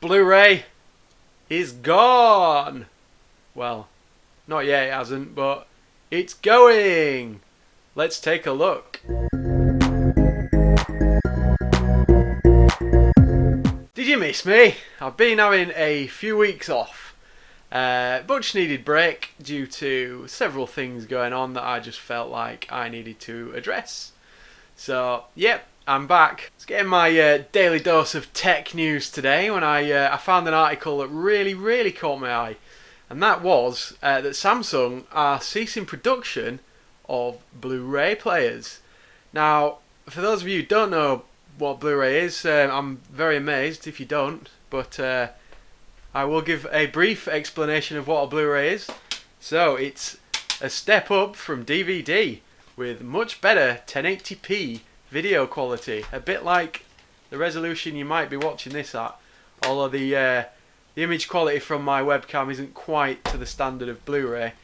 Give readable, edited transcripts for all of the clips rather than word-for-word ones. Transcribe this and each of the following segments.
Blu-ray is gone. Well, not yet, it hasn't, but it's going. Let's take a look. Did you miss me? I've been having a few weeks off. Much needed break due to several things going on that I just felt like I needed to address. So, yep, I'm back. I was getting my daily dose of tech news today when I found an article that really caught my eye. And that was that Samsung are ceasing production of Blu-ray players. Now, for those of you who don't know what Blu-ray is, I'm very amazed if you don't, but I will give a brief explanation of what a Blu-ray is. So, it's a step up from DVD with much better 1080p video quality, a bit like the resolution you might be watching this at, although the image quality from my webcam isn't quite to the standard of Blu-ray,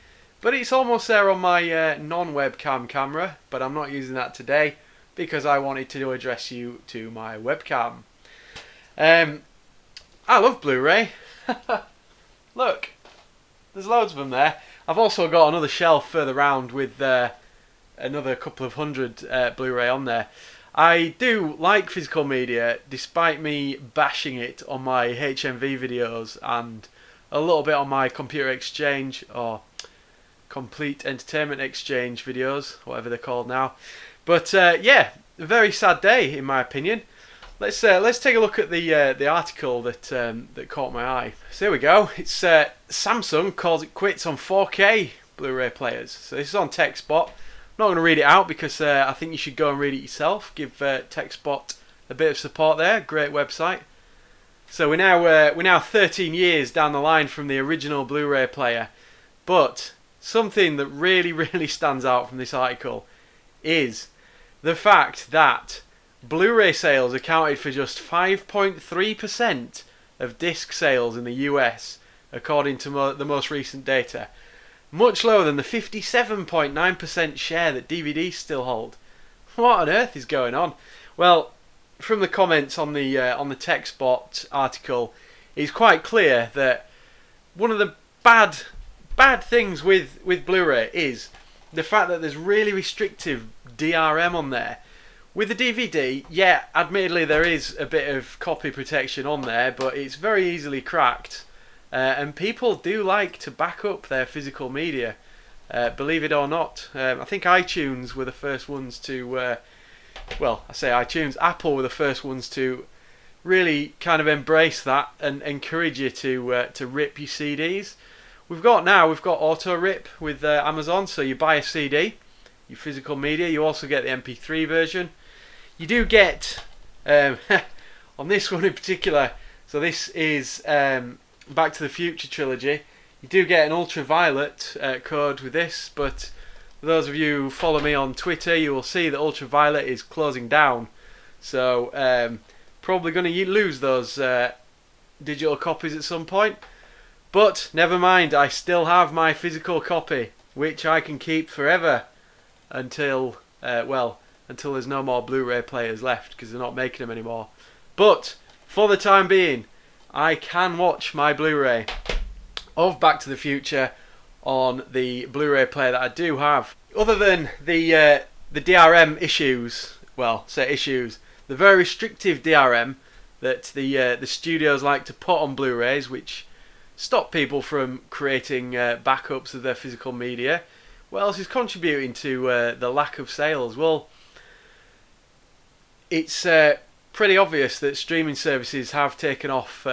but it's almost there on my non-webcam camera, but I'm not using that today because I wanted to address you to my webcam. I love Blu-ray. Look, there's loads of them there. I've also got another shelf further round with another couple of hundred Blu-ray on there. I do like physical media, despite me bashing it on my HMV videos and a little bit on my computer exchange or complete entertainment exchange videos, whatever they're called now. But yeah, a very sad day in my opinion. Let's take a look at the article that caught my eye. So here we go. It's Samsung calls it quits on 4K Blu-ray players. So this is on TechSpot. I'm not going to read it out because I think you should go and read it yourself. Give TechSpot a bit of support there. Great website. So we're now 13 years down the line from the original Blu-ray player, but something that really stands out from this article is the fact that Blu-ray sales accounted for just 5.3% of disc sales in the US, according to the most recent data. Much lower than the 57.9% share that DVDs still hold. What on earth is going on? Well, from the comments on the TechSpot article, it's quite clear that one of the bad things with Blu-ray is the fact that there's really restrictive DRM on there. With the DVD, yeah, admittedly there is a bit of copy protection on there, but it's very easily cracked. And people do like to back up their physical media, believe it or not. I think iTunes were the first ones to, well, I say iTunes, Apple were the first ones to really kind of embrace that and encourage you to rip your CDs. We've got auto rip with Amazon, so you buy a CD, your physical media, you also get the MP3 version. You do get, on this one in particular, so this is Back to the Future trilogy, you do get an ultraviolet code with this, but for those of you who follow me on Twitter, you will see that ultraviolet is closing down, so probably going to lose those digital copies at some point, but never mind, I still have my physical copy, which I can keep forever until there's no more Blu-ray players left because they're not making them anymore. But for the time being, I can watch my Blu-ray of Back to the Future on the Blu-ray player that I do have. Other than the DRM issues, the very restrictive DRM that the studios like to put on Blu-rays, which stop people from creating backups of their physical media. What else is contributing to the lack of sales? Well, it's pretty obvious that streaming services have taken off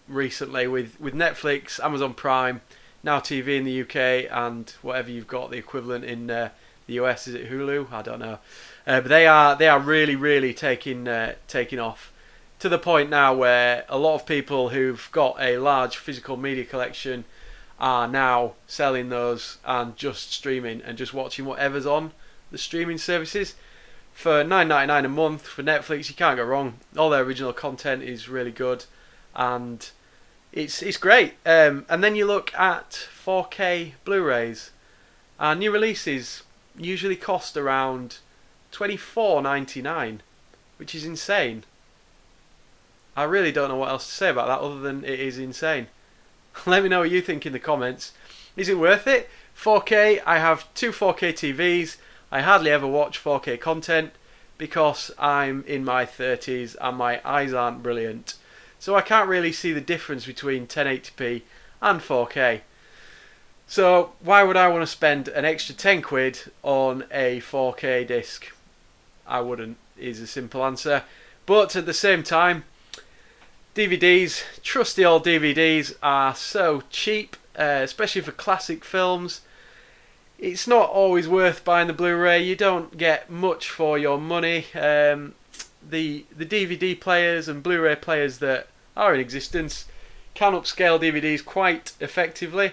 recently with Netflix, Amazon Prime, Now TV in the UK, and whatever you've got the equivalent in the US. Is it Hulu? I don't know. But they are really taking off to the point now where a lot of people who've got a large physical media collection are now selling those and just streaming and just watching whatever's on the streaming services. For $9.99 a month for Netflix, you can't go wrong. All their original content is really good, and it's great. And then you look at 4K Blu-rays, and new releases usually cost around $24.99, which is insane. I really don't know what else to say about that other than it is insane. Let me know what you think in the comments. Is it worth it? 4K, I have two 4K TVs. I hardly ever watch 4K content because I'm in my 30s and my eyes aren't brilliant. So I can't really see the difference between 1080p and 4K. So why would I want to spend an extra 10 quid on a 4K disc? I wouldn't, is a simple answer. But at the same time, DVDs, trusty old DVDs, are so cheap, especially for classic films. It's not always worth buying the Blu-ray. You don't get much for your money. The DVD players and Blu-ray players that are in existence can upscale DVDs quite effectively.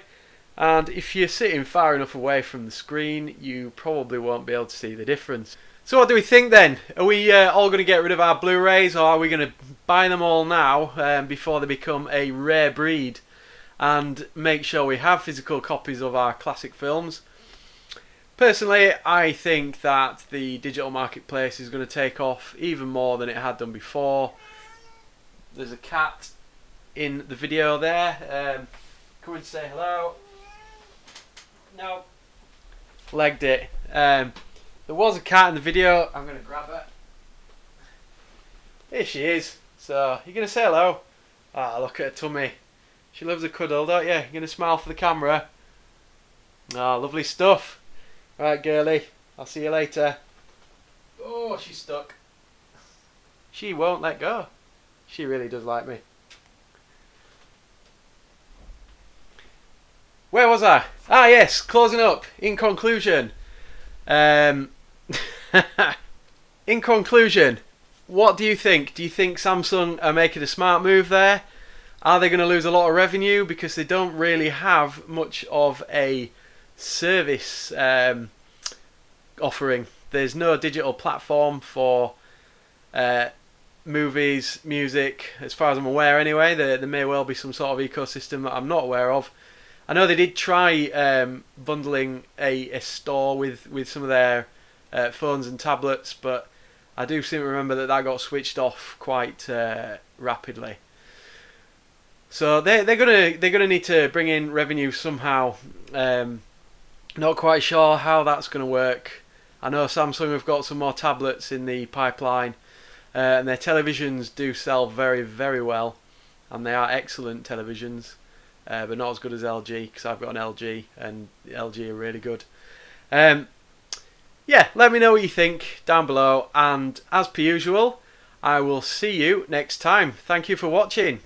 And if you're sitting far enough away from the screen, you probably won't be able to see the difference. So what do we think then? Are we all going to get rid of our Blu-rays, or are we going to buy them all now before they become a rare breed, and make sure we have physical copies of our classic films? Personally, I think that the digital marketplace is going to take off even more than it had done before. There's a cat in the video there. Come and say hello. No. Legged it. There was a cat in the video. I'm going to grab her. Here she is. So, you're going to say hello? Ah, look at her tummy. She loves a cuddle, don't you? You're going to smile for the camera? Ah, lovely stuff. Right, girly. I'll see you later. Oh, she's stuck. She won't let go. She really does like me. Where was I? Ah, yes, closing up. In conclusion, in conclusion, what do you think? Do you think Samsung are making a smart move there? Are they going to lose a lot of revenue because they don't really have much of a service offering? There's no digital platform for movies, music, as far as I'm aware anyway. There may well be some sort of ecosystem that I'm not aware of. I know they did try bundling a store with some of their phones and tablets, but I do seem to remember that got switched off quite rapidly. So they're gonna need to bring in revenue somehow. Not quite sure how that's gonna work. I know Samsung have got some more tablets in the pipeline, and their televisions do sell very, very well, and they are excellent televisions. But not as good as LG, because I've got an LG and LG are really good. Yeah, let me know what you think down below, and as per usual, I will see you next time. Thank you for watching.